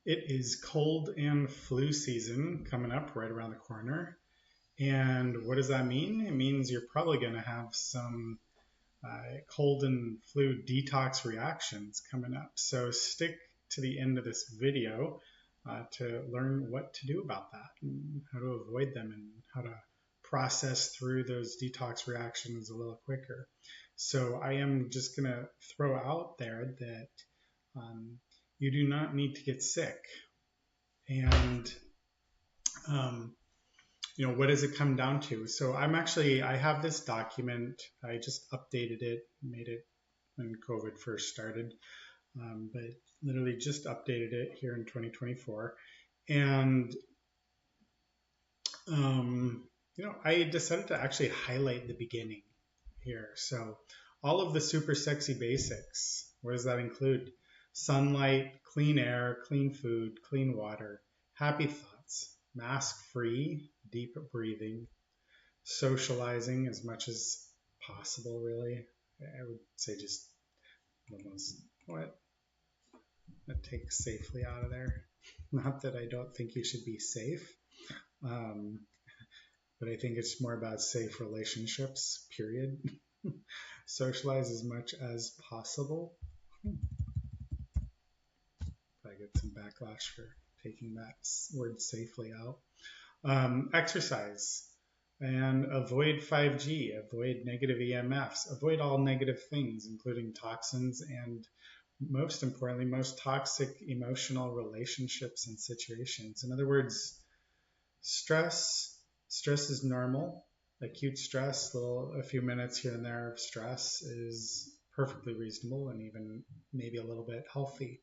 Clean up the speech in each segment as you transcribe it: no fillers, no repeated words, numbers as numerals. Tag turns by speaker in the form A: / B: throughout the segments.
A: It is cold and flu season coming up right around the corner. And what does that mean? It means you're probably going to have some cold and flu detox reactions coming up. So stick to the end of this video to learn what to do about that and how to avoid them and how to process through those detox reactions a little quicker. So I am just going to throw out there that you do not need to get sick. And what does it come down to? So I have this document. I just updated it, made it when COVID first started, but literally just updated it here in 2024. And, I decided to actually highlight the beginning here. So all of the super sexy basics, what does that include? Sunlight, clean air, clean food, clean water, happy thoughts, mask-free, deep breathing, socializing as much as possible, really. I would say just almost take safely out of there. Not that I don't think you should be safe, but I think it's more about safe relationships, period. Socialize as much as possible. I get some backlash for taking that word safely out. Exercise and avoid 5G, avoid negative EMFs, avoid all negative things, including toxins and, most importantly, most toxic emotional relationships and situations. In other words, stress is normal. Acute stress, a few minutes here and there of stress is perfectly reasonable and even maybe a little bit healthy.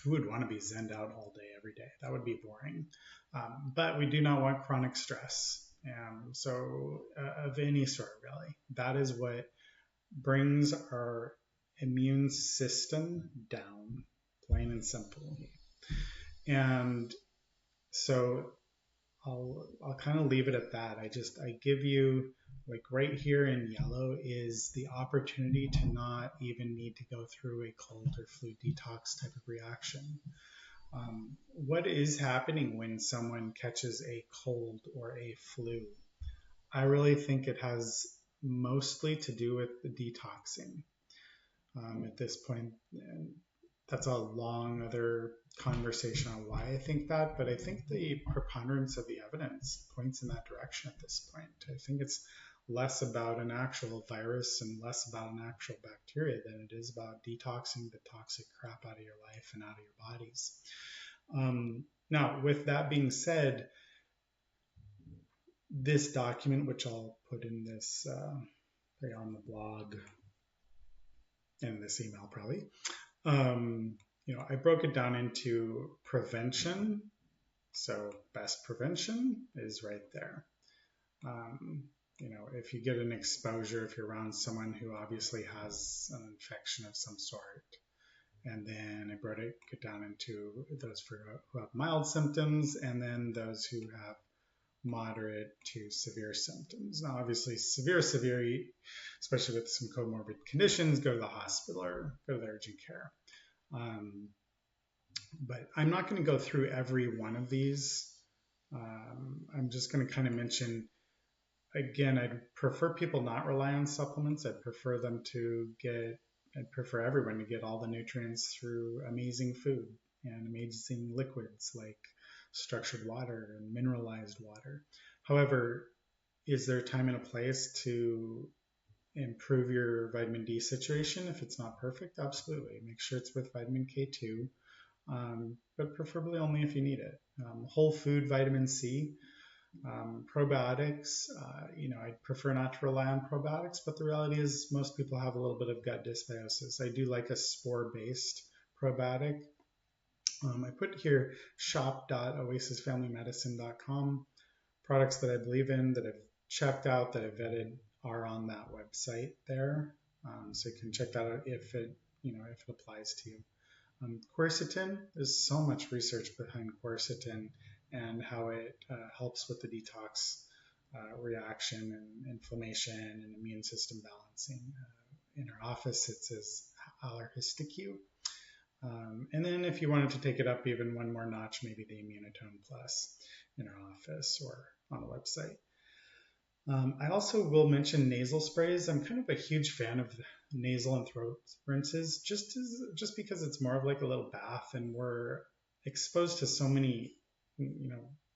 A: Who would want to be zenned out all day, every day? That would be boring. But we do not want chronic stress. Of any sort, really. That is what brings our immune system down, plain and simple. And so I'll kind of leave it at that. I give you, like right here in yellow is the opportunity to not even need to go through a cold or flu detox type of reaction. What is happening when someone catches a cold or a flu? I really think it has mostly to do with the detoxing at this point. And that's a long other conversation on why I think that, but I think the preponderance of the evidence points in that direction at this point. I think it's less about an actual virus and less about an actual bacteria than it is about detoxing the toxic crap out of your life and out of your bodies. Now, with that being said, this document, which I'll put in this on the blog and this email probably, I broke it down into prevention. So best prevention is right there. If you get an exposure, if you're around someone who obviously has an infection of some sort, and then I broke it down into those who have mild symptoms, and then those who have moderate to severe symptoms. Now, obviously, severe, especially with some comorbid conditions, go to the hospital or go to the urgent care. But I'm not going to go through every one of these. I'm just going to kind of mention, again, I'd prefer people not rely on supplements. I'd prefer everyone to get all the nutrients through amazing food and amazing liquids like structured water and mineralized water. However, is there a time and a place to improve your vitamin D situation if it's not perfect? Absolutely. Make sure it's with vitamin K2, but preferably only if you need it. Whole food vitamin C, probiotics, I'd prefer not to rely on probiotics, but the reality is most people have a little bit of gut dysbiosis. I do like a spore-based probiotic. I put here shop.oasisfamilymedicine.com. Products that I believe in, that I've checked out, that I've vetted are on that website there. So you can check that out if it applies to you. Quercetin, there's so much research behind quercetin and how it helps with the detox reaction and inflammation and immune system balancing. In our office, it says Allergistic. And then if you wanted to take it up even one more notch, maybe the Immunotone Plus in our office or on the website. I also will mention nasal sprays. I'm kind of a huge fan of nasal and throat rinses, just because it's more of like a little bath, and we're exposed to so many,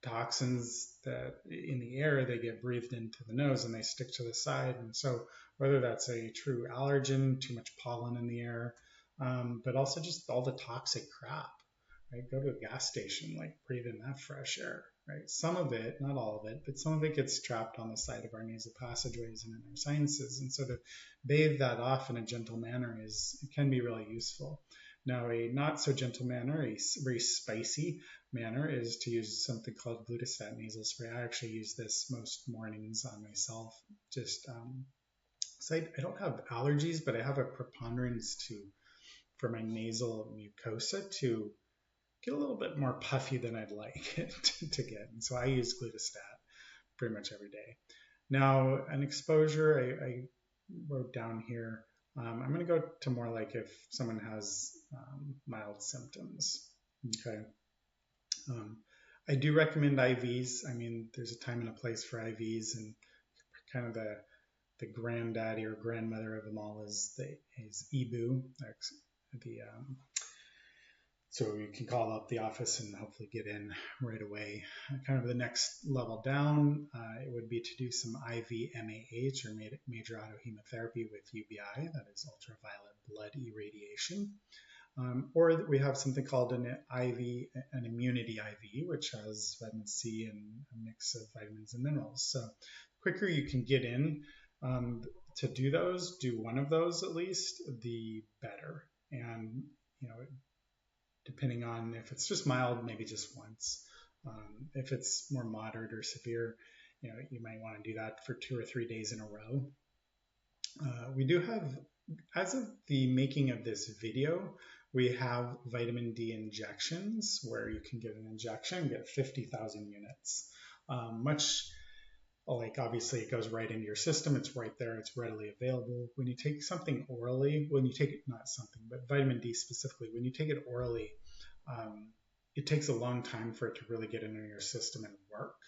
A: toxins that in the air they get breathed into the nose and they stick to the side. And so whether that's a true allergen, too much pollen in the air, but also just all the toxic crap, right? Go to a gas station, like breathe in that fresh air, right? Some of it, not all of it, but some of it gets trapped on the side of our nasal passageways and in our sinuses. And so to bathe that off in a gentle manner can be really useful. Now, a not so gentle manner, a very spicy manner, is to use something called Glutastat nasal spray. I actually use this most mornings on myself, just so I don't have allergies, but I have a preponderance for my nasal mucosa to get a little bit more puffy than I'd like it to get. And so I use Glutastat pretty much every day. Now, an exposure, I wrote down here, I'm going to go to more like if someone has mild symptoms. Okay. I do recommend IVs. I mean, there's a time and a place for IVs, and kind of the granddaddy or grandmother of them all is EBU, so you can call up the office and hopefully get in right away. Kind of the next level down, it would be to do some IV MAH or major autohemotherapy with UBI, that is ultraviolet blood irradiation. Or we have something called an immunity IV, which has vitamin C and a mix of vitamins and minerals. So the quicker you can get in to do those, do one of those at least, the better. And, depending on if it's just mild, maybe just once. If it's more moderate or severe, you might want to do that for 2 or 3 days in a row. We do have, as of the making of this video, we have vitamin D injections where you can get an injection and get 50,000 units. Much like, obviously it goes right into your system, it's right there, it's readily available. When you take something orally, but vitamin D specifically, when you take it orally, it takes a long time for it to really get into your system and work.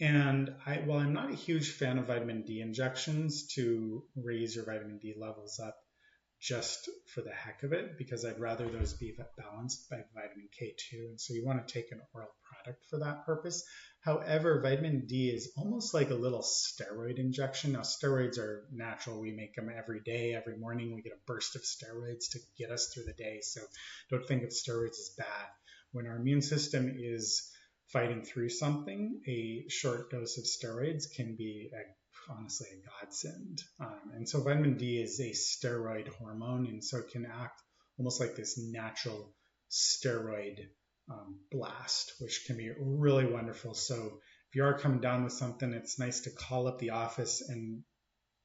A: And while I'm not a huge fan of vitamin D injections to raise your vitamin D levels up just for the heck of it, because I'd rather those be balanced by vitamin K2. And so you want to take an oral product for that purpose. However, vitamin D is almost like a little steroid injection. Now, steroids are natural. We make them every day, every morning. We get a burst of steroids to get us through the day. So don't think of steroids as bad. When our immune system is fighting through something, a short dose of steroids can be honestly a godsend. And so vitamin D is a steroid hormone, and so it can act almost like this natural steroid blast, which can be really wonderful. So if you are coming down with something, it's nice to call up the office, and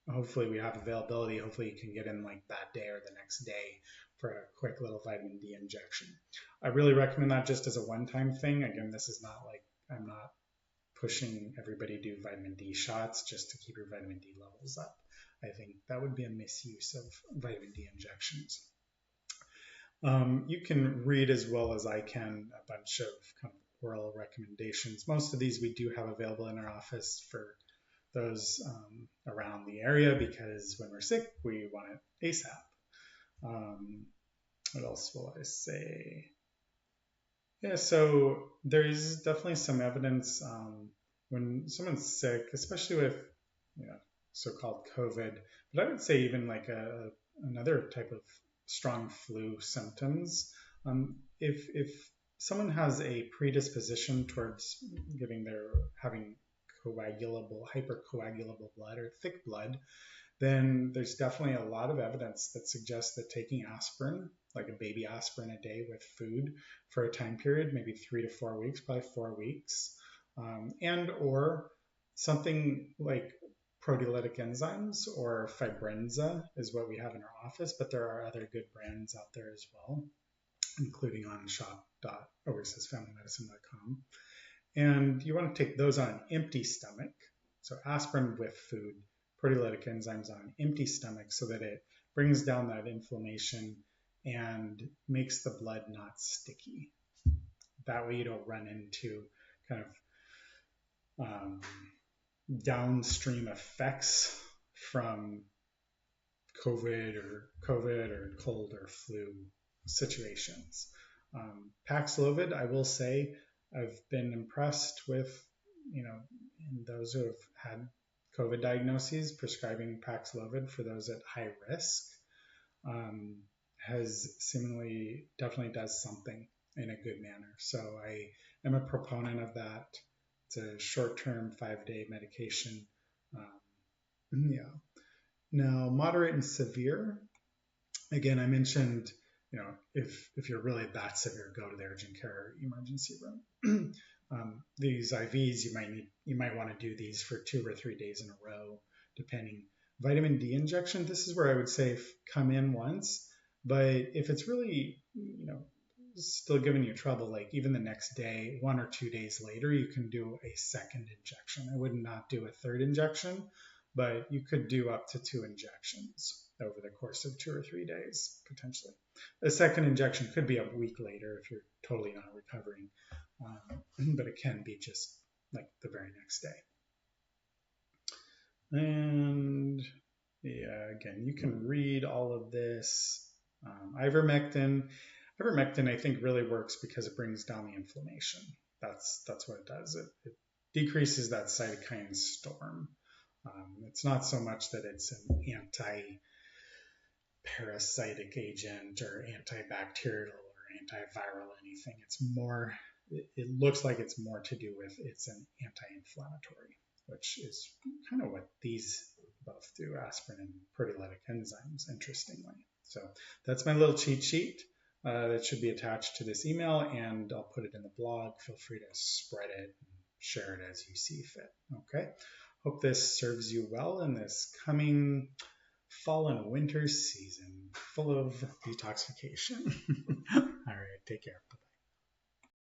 A: hopefully we have availability. Hopefully you can get in like that day or the next day for a quick little vitamin D injection. I really recommend that just as a one-time thing. Again, this is not like, I'm not pushing everybody to do vitamin D shots just to keep your vitamin D levels up. I think that would be a misuse of vitamin D injections. You can read as well as I can a bunch of kind of oral recommendations. Most of these we do have available in our office for those around the area, because when we're sick, we want it ASAP. What else will I say? Yeah, so there's definitely some evidence when someone's sick, especially with so-called COVID, but I would say even like another type of strong flu symptoms. If someone has a predisposition towards having hypercoagulable blood or thick blood, then there's definitely a lot of evidence that suggests that taking aspirin, like a baby aspirin a day with food for a time period, maybe 3 to 4 weeks, probably 4 weeks, and or something like proteolytic enzymes or Fibrenza is what we have in our office, but there are other good brands out there as well, including on shop.overseasfamilymedicine.com. And you want to take those on an empty stomach, so aspirin with food, proteolytic enzymes on an empty stomach, so that it brings down that inflammation and makes the blood not sticky. That way you don't run into kind of downstream effects from COVID or cold or flu situations. Paxlovid, I will say, I've been impressed with, in those who have had COVID diagnoses, prescribing Paxlovid for those at high risk has seemingly definitely does something in a good manner. So I am a proponent of that. It's a short-term 5-day medication. Yeah. Now, moderate and severe. Again, I mentioned, if you're really that severe, go to the urgent care emergency room. These IVs, you might want to do these for 2 or 3 days in a row, depending. Vitamin D injection. This is where I would say come in once, but if it's really, still giving you trouble, like even the next day, 1 or 2 days later, you can do a second injection. I would not do a third injection, but you could do up to 2 injections over the course of 2 or 3 days, potentially. A second injection could be a week later if you're totally not recovering, but it can be just like the very next day. And yeah, again, you can read all of this. Ivermectin, I think really works because it brings down the inflammation. That's what it does. It decreases that cytokine storm. It's not so much that it's an anti-parasitic agent or antibacterial or antiviral anything. It's more, it looks like it's more to do with it's an anti-inflammatory, which is kind of what these both do, aspirin and proteolytic enzymes, interestingly. So that's my little cheat sheet that should be attached to this email, and I'll put it in the blog. Feel free to spread it and share it as you see fit. Okay. Hope this serves you well in this coming fall and winter season full of detoxification. All right. Take care. Bye-bye.